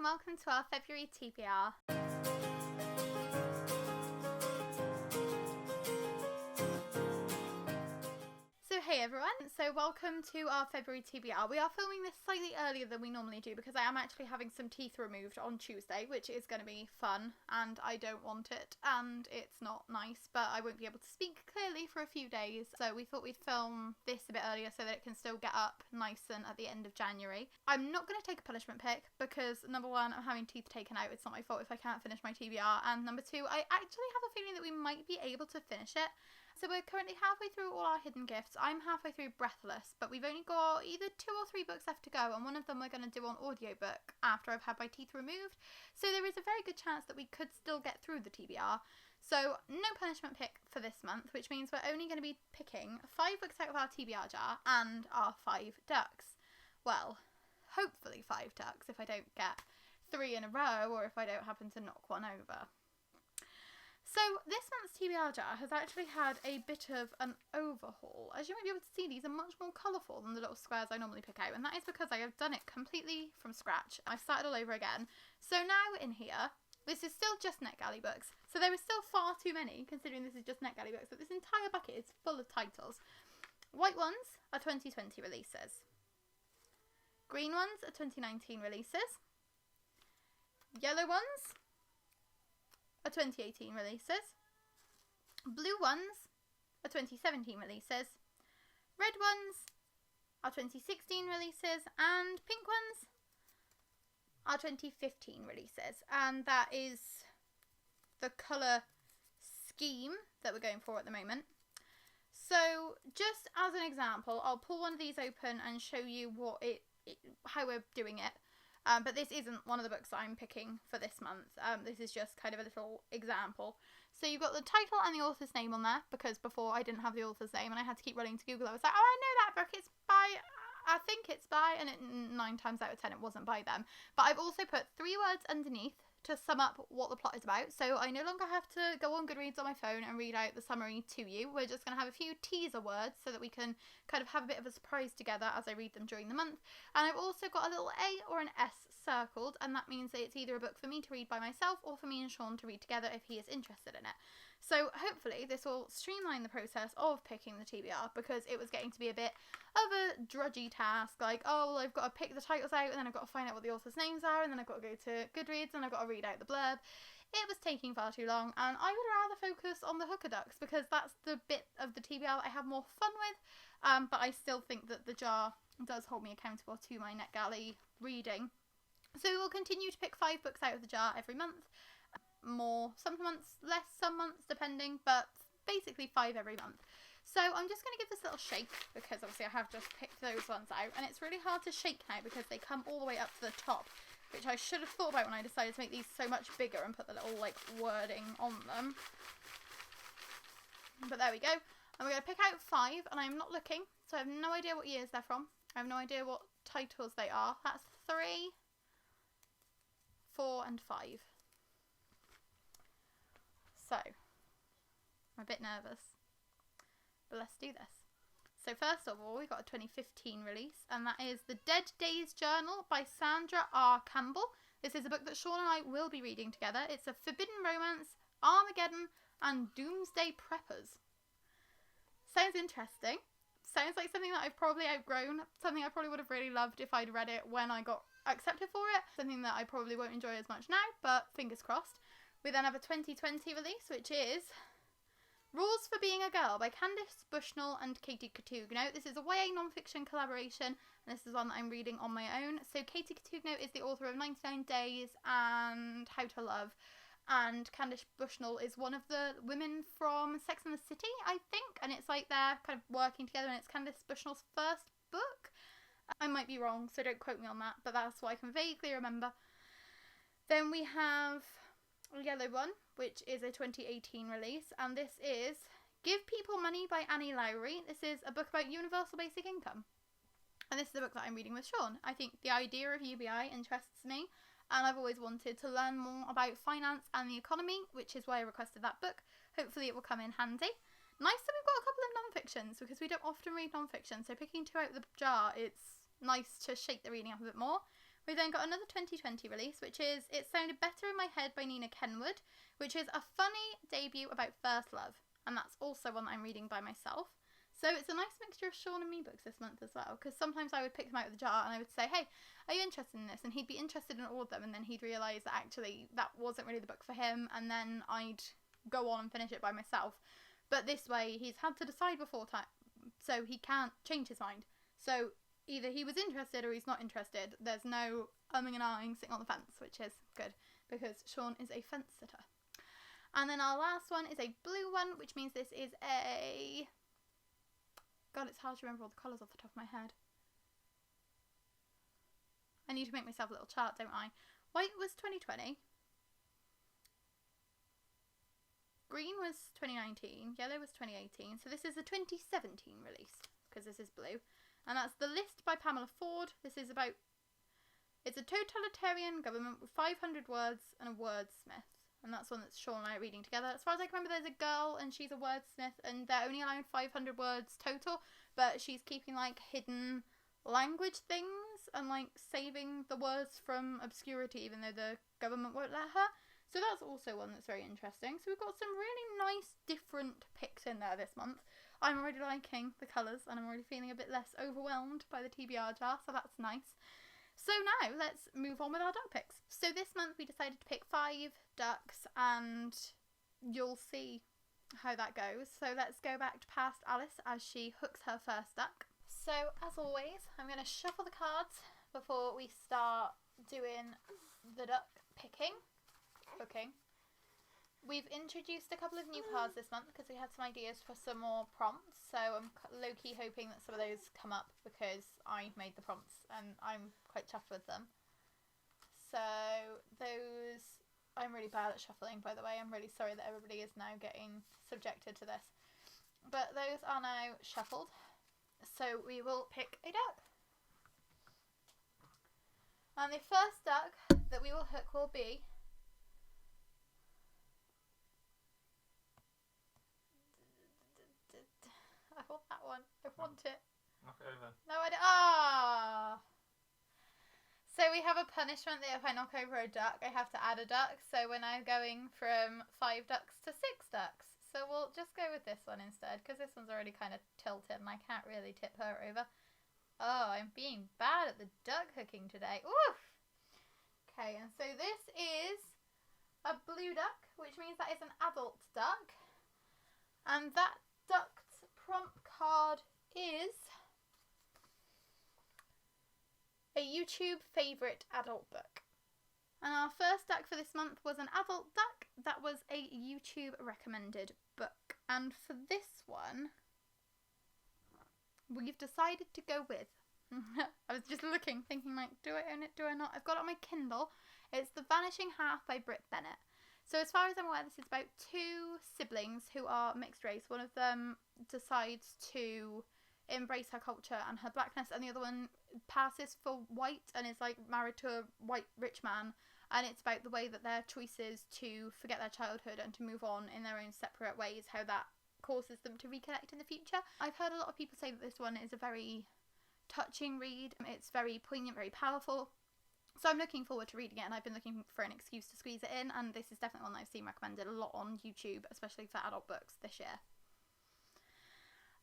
welcome to our February TBR. So hey everyone, so welcome to our February TBR. We are filming this slightly earlier than we normally do because I am actually having some teeth removed on Tuesday, which is going to be fun, and I don't want it, and it's not nice, but I won't be able to speak clearly for a few days, so we thought we'd film this a bit earlier so that it can still get up nice and at the end of January. I'm not going to take a punishment pick because, number one, I'm having teeth taken out. It's not my fault if I can't finish my TBR, and number two, I actually have a feeling that we might be able to finish it. So we're currently halfway through all our hidden gifts. I'm halfway through Breathless, but we've only got either 2 or 3 books left to go, and one of them we're going to do on audiobook after I've had my teeth removed. So there is a very good chance that we could still get through the TBR. So no punishment pick for this month, which means we're only going to be picking 5 books out of our TBR jar and our 5 ducks. Well, hopefully 5 ducks if I don't get 3 in a row or if I don't happen to knock one over. So this month's TBR jar has actually had a bit of an overhaul. As you might be able to see, these are much more colourful than the little squares I normally pick out, and that is because I have done it completely from scratch. I've started all over again. So now in here, this is still just NetGalley books, so there is still far too many considering this is just NetGalley books, but this entire bucket is full of titles. White ones are 2020 releases. Green ones are 2019 releases. Yellow ones are 2018 releases. Blue ones are 2017 releases. Red ones are 2016 releases, and pink ones are 2015 releases. And that is the colour scheme that we're going for at the moment. So just as an example, I'll pull one of these open and show you how we're doing it. But this isn't one of the books that I'm picking for this month. This is just kind of a little example. So you've got the title and the author's name on there, because before I didn't have the author's name and I had to keep running to Google. I was like, oh, I know that book, it's by, I think it's by, and 9 times out of 10 it wasn't by them. But I've also put 3 words underneath to sum up what the plot is about, so I no longer have to go on Goodreads on my phone and read out the summary to you. We're just going to have a few teaser words so that we can kind of have a bit of a surprise together as I read them during the month. And I've also got a little A or an S circled, and that means that it's either a book for me to read by myself or for me and Sean to read together if he is interested in it. So hopefully this will streamline the process of picking the TBR, because it was getting to be a bit of a drudgy task, like, oh, well, I've got to pick the titles out, and then I've got to find out what the author's names are, and then I've got to go to Goodreads, and I've got to read out the blurb. It was taking far too long, and I would rather focus on the hooker ducks, because that's the bit of the TBR that I have more fun with, but I still think that the jar does hold me accountable to my NetGalley reading. So we'll continue to pick 5 books out of the jar every month. More, some months less, some months depending, but basically 5 every month. So I'm just going to give this a little shake, because obviously I have just picked those ones out, and it's really hard to shake now because they come all the way up to the top, which I should have thought about when I decided to make these so much bigger and put the little like wording on them. But there we go. And we're going to pick out 5, and I'm not looking, so I have no idea what years they're from. I have no idea what titles they are. That's 3, 4 and 5. So, I'm a bit nervous, but let's do this. So first of all, we've got a 2015 release, and that is The Dead Days Journal by Sandra R. Campbell. This is a book that Sean and I will be reading together. It's a forbidden romance, Armageddon, and Doomsday Preppers. Sounds interesting. Sounds like something that I've probably outgrown, something I probably would have really loved if I'd read it when I got accepted for it, something that I probably won't enjoy as much now, but fingers crossed. We then have a 2020 release, which is Rules for Being a Girl by Candice Bushnell and Katie Cotugno. This is a YA non-fiction collaboration, and this is one that I'm reading on my own. So Katie Cotugno is the author of 99 Days and How to Love, and Candice Bushnell is one of the women from Sex and the City, I think, and it's like they're kind of working together, and it's Candice Bushnell's first book. I might be wrong, so don't quote me on that, but that's what I can vaguely remember. Then we have a yellow one, which is a 2018 release, and this is Give People Money by Annie Lowry. This is a book about universal basic income, and this is a book that I'm reading with Sean. I think the idea of UBI interests me, and I've always wanted to learn more about finance and the economy, which is why I requested that book. Hopefully it will come in handy. Nice that we've got a couple of non-fictions, because we don't often read non-fiction, so picking 2 out of the jar, it's nice to shake the reading up a bit more. We then got another 2020 release, which is It Sounded Better in My Head by Nina Kenwood, which is a funny debut about first love. And that's also one that I'm reading by myself. So it's a nice mixture of Sean and me books this month as well, because sometimes I would pick them out of the jar and I would say, hey, are you interested in this? And he'd be interested in all of them, and then he'd realise that actually that wasn't really the book for him, and then I'd go on and finish it by myself. But this way he's had to decide before time, so he can't change his mind. So either he was interested or he's not interested. There's no umming and ahhing, sitting on the fence, which is good, because Sean is a fence sitter. And then our last one is a blue one, which means this is a... God, it's hard to remember all the colours off the top of my head. I need to make myself a little chart, don't I? White was 2020. Green was 2019. Yellow was 2018. So this is a 2017 release, because this is blue. And that's The List by Pamela Ford. This is about... It's a totalitarian government with 500 words and a wordsmith. And that's one that Sean and I are reading together. As far as I can remember, there's a girl and she's a wordsmith, and they're only allowing 500 words total, but she's keeping like hidden language things and like saving the words from obscurity, even though the government won't let her. So that's also one that's very interesting. So we've got some really nice different picks in there this month. I'm already liking the colours, and I'm already feeling a bit less overwhelmed by the TBR jar, so that's nice. So now let's move on with our duck picks. So this month we decided to pick 5 ducks, and you'll see how that goes. So let's go back to past Alice as she hooks her first duck. So as always, I'm going to shuffle the cards before we start doing the duck picking. Hooking. We've introduced a couple of new cards this month because we had some ideas for some more prompts, so I'm low-key hoping that some of those come up because I made the prompts and I'm quite chuffed with them. So those... I'm really bad at shuffling, by the way. I'm really sorry that everybody is now getting subjected to this. But those are now shuffled, so we will pick a duck. And the first duck that we will hook will be... I want that one. I want it. Knock it over. No, I don't. Ah! So we have a punishment that if I knock over a duck, I have to add a duck. So we're now going from 5 ducks to 6 ducks. So we'll just go with this one instead, because this one's already kind of tilted and I can't really tip her over. Oh, I'm being bad at the duck hooking today. Oof! Okay, and so this is a blue duck, which means that is an adult duck. And that duck's prompt card is a YouTube favourite adult book. And our first duck for this month was an adult duck that was a YouTube recommended book. And for this one, we've decided to go with... I was just looking, thinking like, do I own it, do I not? I've got it on my Kindle. It's The Vanishing Half by Brit Bennett. So as far as I'm aware, this is about 2 siblings who are mixed race. One of them decides to embrace her culture and her blackness, and the other one passes for white and is like married to a white rich man. And it's about the way that their choices to forget their childhood and to move on in their own separate ways, how that causes them to reconnect in the future. I've heard a lot of people say that this one is a very touching read. It's very poignant, very powerful. So I'm looking forward to reading it, and I've been looking for an excuse to squeeze it in, and this is definitely one that I've seen recommended a lot on YouTube, especially for adult books this year.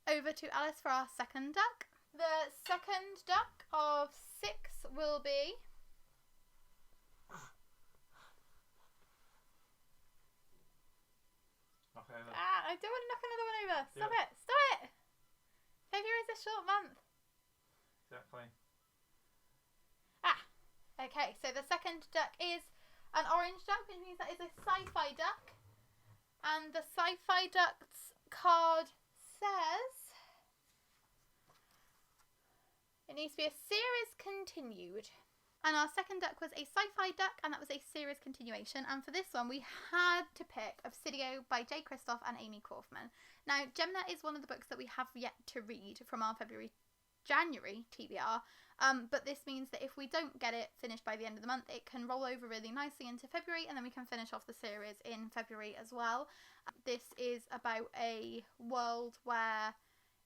Over to Alice for our second duck. The second duck of 6 will be... Knock it over. I don't want to knock another one over. Stop Yeah. it. Stop it. February is a short month. Exactly. Okay, so the second duck is an orange duck, which means that is a sci-fi duck. And the sci-fi duck's card says... It needs to be a series continued. And our second duck was a sci-fi duck, and that was a series continuation. And for this one, we had to pick Obsidio by Jay Kristoff and Amy Kaufman. Now, Gemna is one of the books that we have yet to read from our January TBR. But this means that if we don't get it finished by the end of the month, it can roll over really nicely into February, and then we can finish off the series in February as well. This is about a world where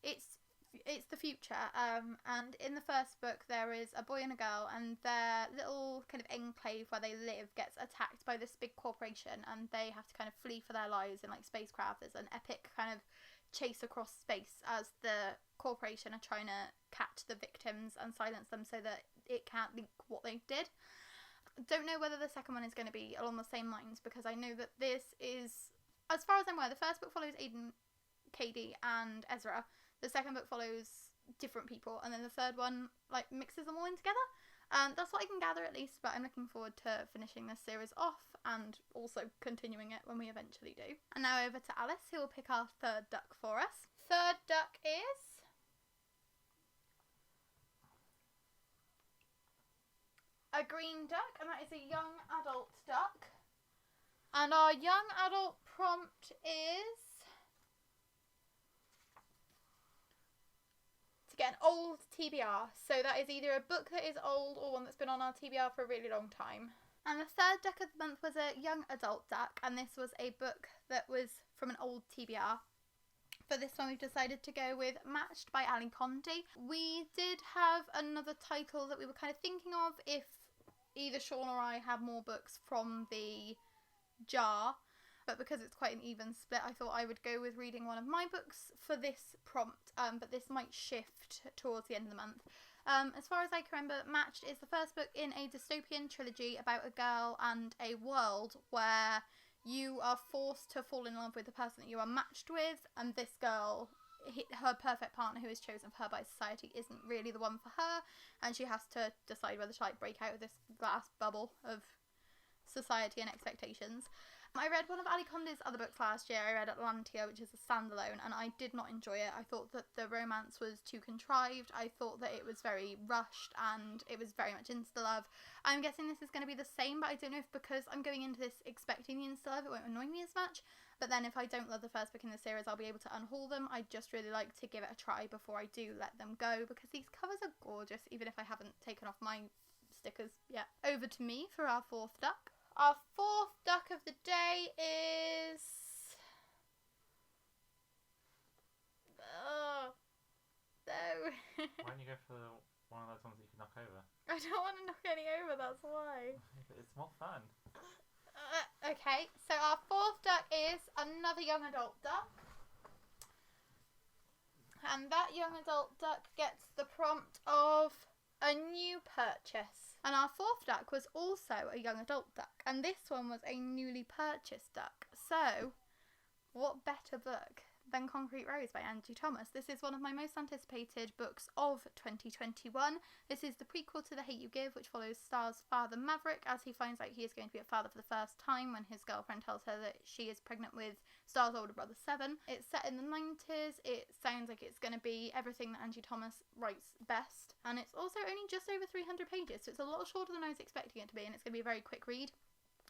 it's it's the future, and in the first book there is a boy and a girl, and their little kind of enclave where they live gets attacked by this big corporation, and they have to kind of flee for their lives in like spacecraft. There's an epic kind of chase across space as the corporation are trying to catch the victims and silence them so that it can't leak what they did. Don't know whether the second one is going to be along the same lines, because I know that this is, as far as I'm aware, the first book follows Aiden, Katie and Ezra. The second book follows different people, and then the third one like mixes them all in together. That's what I can gather at least, but I'm looking forward to finishing this series off and also continuing it when we eventually do. And now over to Alice, who will pick our third duck for us. Third duck is a green duck, and that is a young adult duck. And our young adult prompt is to get an old TBR. So that is either a book that is old or one that's been on our TBR for a really long time. And the third duck of the month was a young adult duck, and this was a book that was from an old TBR. For this one we've decided to go with Matched by Ali Condé. We did have another title that we were kind of thinking of if either Sean or I had more books from the jar, but because it's quite an even split, I thought I would go with reading one of my books for this prompt, but this might shift towards the end of the month. As far as I can remember, Matched is the first book in a dystopian trilogy about a girl and a world where you are forced to fall in love with the person that you are matched with, and this girl, her perfect partner who is chosen for her by society, isn't really the one for her, and she has to decide whether to like break out of this glass bubble of society and expectations. I read one of Ali Condé's other books last year. I read Atlantia, which is a standalone, and I did not enjoy it. I thought that the romance was too contrived. I thought that it was very rushed, and it was very much insta-love. I'm guessing this is going to be the same, but I don't know if because I'm going into this expecting the insta-love, it won't annoy me as much. But then if I don't love the first book in the series, I'll be able to unhaul them. I'd just really like to give it a try before I do let them go, because these covers are gorgeous, even if I haven't taken off my stickers yet. Over to me for our fourth duck. Our fourth duck of the day is... Oh, no. Why don't you go for one of those ones that you can knock over? I don't want to knock any over, that's why. It's more fun. Okay, so our fourth duck is another young adult duck. And that young adult duck gets the prompt of a new purchase. And our fourth duck was also a young adult duck, and this one was a newly purchased duck. So, what better book than Concrete Rose by Angie Thomas? This is one of my most anticipated books of 2021. This is the prequel to The Hate U Give, which follows Star's father Maverick as he finds out he is going to be a father for the first time when his girlfriend tells her that she is pregnant with Star's older brother Seven. It's set in the 90s. It sounds like it's going to be everything that Angie Thomas writes best, and it's also only just over 300 pages, so it's a lot shorter than I was expecting it to be, and it's going to be a very quick read.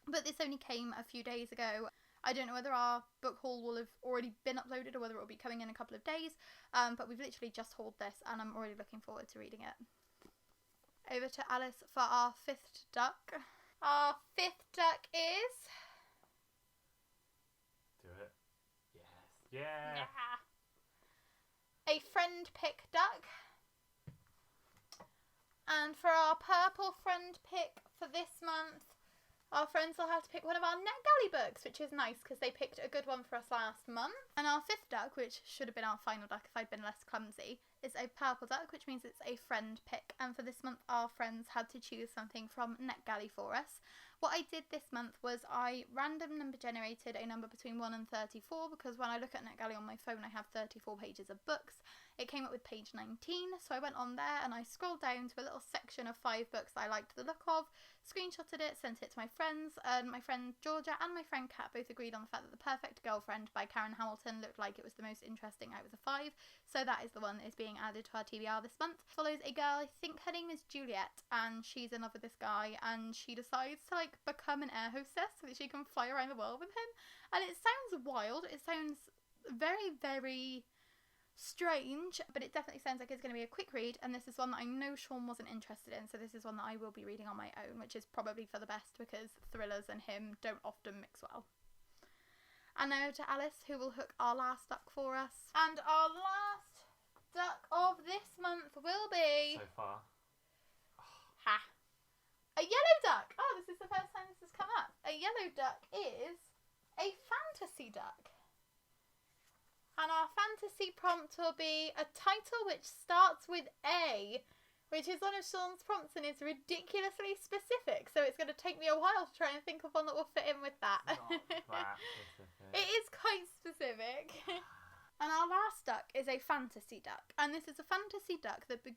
But this only came a few days ago. I don't know whether our book haul will have already been uploaded or whether it will be coming in a couple of days, but we've literally just hauled this and I'm already looking forward to reading it. Over to Alice for our fifth duck. Our fifth duck is... Do it. Yes. Yeah. A friend pick duck. And for our purple friend pick for this month, our friends will have to pick one of our NetGalley books, which is nice because they picked a good one for us last month. And our fifth duck, which should have been our final duck if I'd been less clumsy, is a purple duck, which means it's a friend pick. And for this month, our friends had to choose something from NetGalley for us. What I did this month was I random number generated a number between 1 and 34, because when I look at NetGalley on my phone, I have 34 pages of books. It came up with page 19, so I went on there and I scrolled down to a little section of 5 books that I liked the look of, screenshotted it, sent it to my friends, and my friend Georgia and my friend Kat both agreed on the fact that The Perfect Girlfriend by Karen Hamilton looked like it was the most interesting out of the 5, so that is the one that is being added to our TBR this month. Follows a girl, I think her name is Juliet, and she's in love with this guy, and she decides to like become an air hostess so that she can fly around the world with him, and it sounds wild, it sounds very, very strange, but it definitely sounds like it's going to be a quick read, and this is one that I know Sean wasn't interested in, so this is one that I will be reading on my own, which is probably for the best because thrillers and him don't often mix well. And now to Alice, who will hook our last duck for us. And our last duck of this month will be... So far. Ha. A yellow duck. Oh, this is the first time this has come up. A yellow duck is a fantasy duck. And our fantasy prompt will be a title which starts with A, which is one of Sean's prompts and is ridiculously specific. So it's going to take me a while to try and think of one that will fit in with that. Not that specific. It is quite specific. And our last duck is a fantasy duck. And this is a fantasy duck that the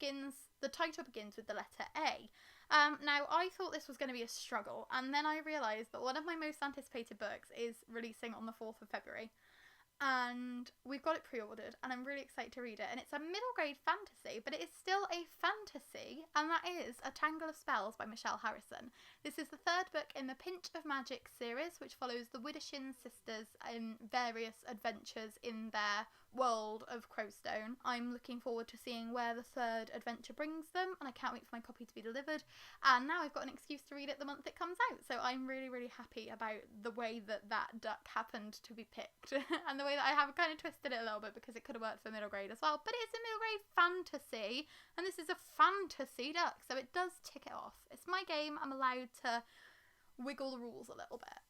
title begins with the letter A. Now, I thought this was going to be a struggle. And then I realised that one of my most anticipated books is releasing on the 4th of February. And we've got it pre-ordered and I'm really excited to read it. And it's a middle grade fantasy, but it is still a fantasy, and that is A Tangle of Spells by Michelle Harrison. This is the third book in the Pinch of Magic series, which follows the Widdershins sisters in various adventures in their world of Crowstone. I'm looking forward to seeing where the third adventure brings them, and I can't wait for my copy to be delivered. And now I've got an excuse to read it the month it comes out, so I'm really, really happy about the way that that duck happened to be picked and the way that I have kind of twisted it a little bit because it could have worked for middle grade as well, but it's a middle grade fantasy, and this is a fantasy duck, so it does tick it off. It's my game, I'm allowed to wiggle the rules a little bit.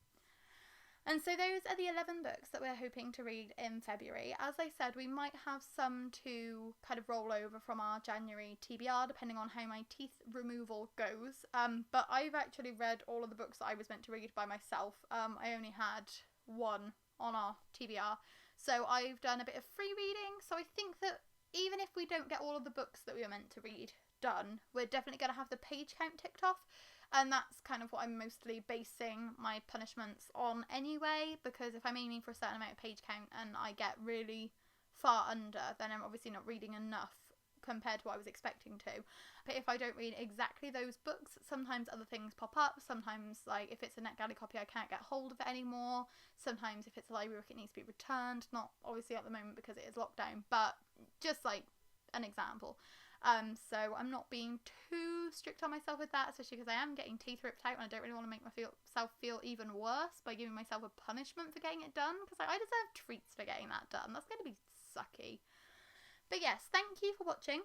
And so those are the 11 books that we're hoping to read in February. As I said, we might have some to kind of roll over from our January TBR, depending on how my teeth removal goes. But I've actually read all of the books that I was meant to read by myself. I only had one on our TBR. So I've done a bit of free reading. So I think that even if we don't get all of the books that we were meant to read done, we're definitely going to have the page count ticked off. And that's kind of what I'm mostly basing my punishments on anyway, because if I'm aiming for a certain amount of page count and I get really far under, then I'm obviously not reading enough compared to what I was expecting to. But if I don't read exactly those books, sometimes other things pop up. Sometimes, like, if it's a NetGalley copy, I can't get hold of it anymore. Sometimes if it's a library book, it needs to be returned. Not obviously at the moment because it is lockdown, but just like an example. So I'm not being too strict on myself with that, especially because I am getting teeth ripped out and I don't really want to make myself feel even worse by giving myself a punishment for getting it done, because I deserve treats for getting that done. That's going to be sucky. But yes, thank you for watching.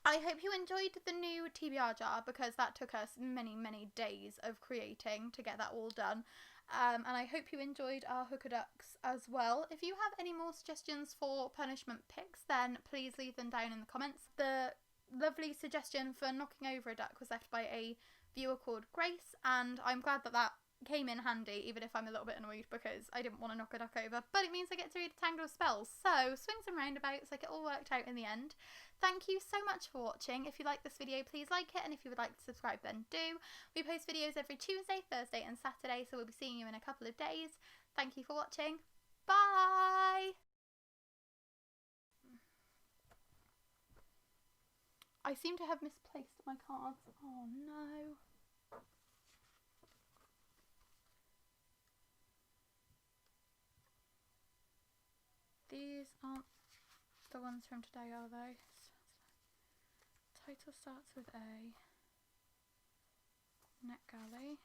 I hope you enjoyed the new TBR jar, because that took us many, many days of creating to get that all done. And I hope you enjoyed our hooker ducks as well. If you have any more suggestions for punishment picks, then please leave them down in the comments. The lovely suggestion for knocking over a duck was left by a viewer called Grace, and I'm glad that that came in handy, even if I'm a little bit annoyed because I didn't want to knock a duck over, but it means I get to read A Tangle of Spells. So swings and roundabouts, like it all worked out in the end. Thank you so much for watching. If you like this video, please like it, and if you would like to subscribe, then do. We post videos every Tuesday, Thursday and Saturday, so we'll be seeing you in a couple of days. Thank you for watching. Bye! I seem to have misplaced my cards. Oh no. These aren't the ones from today, are they? Title starts with A. NetGalley.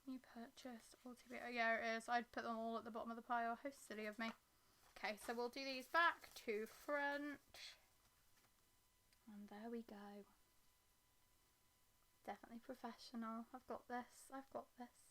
New purchase. All TBR. Oh yeah, it is. I'd put them all at the bottom of the pile. How silly of me. Okay, so we'll do these back to front. And there we go. Definitely professional. I've got this. I've got this.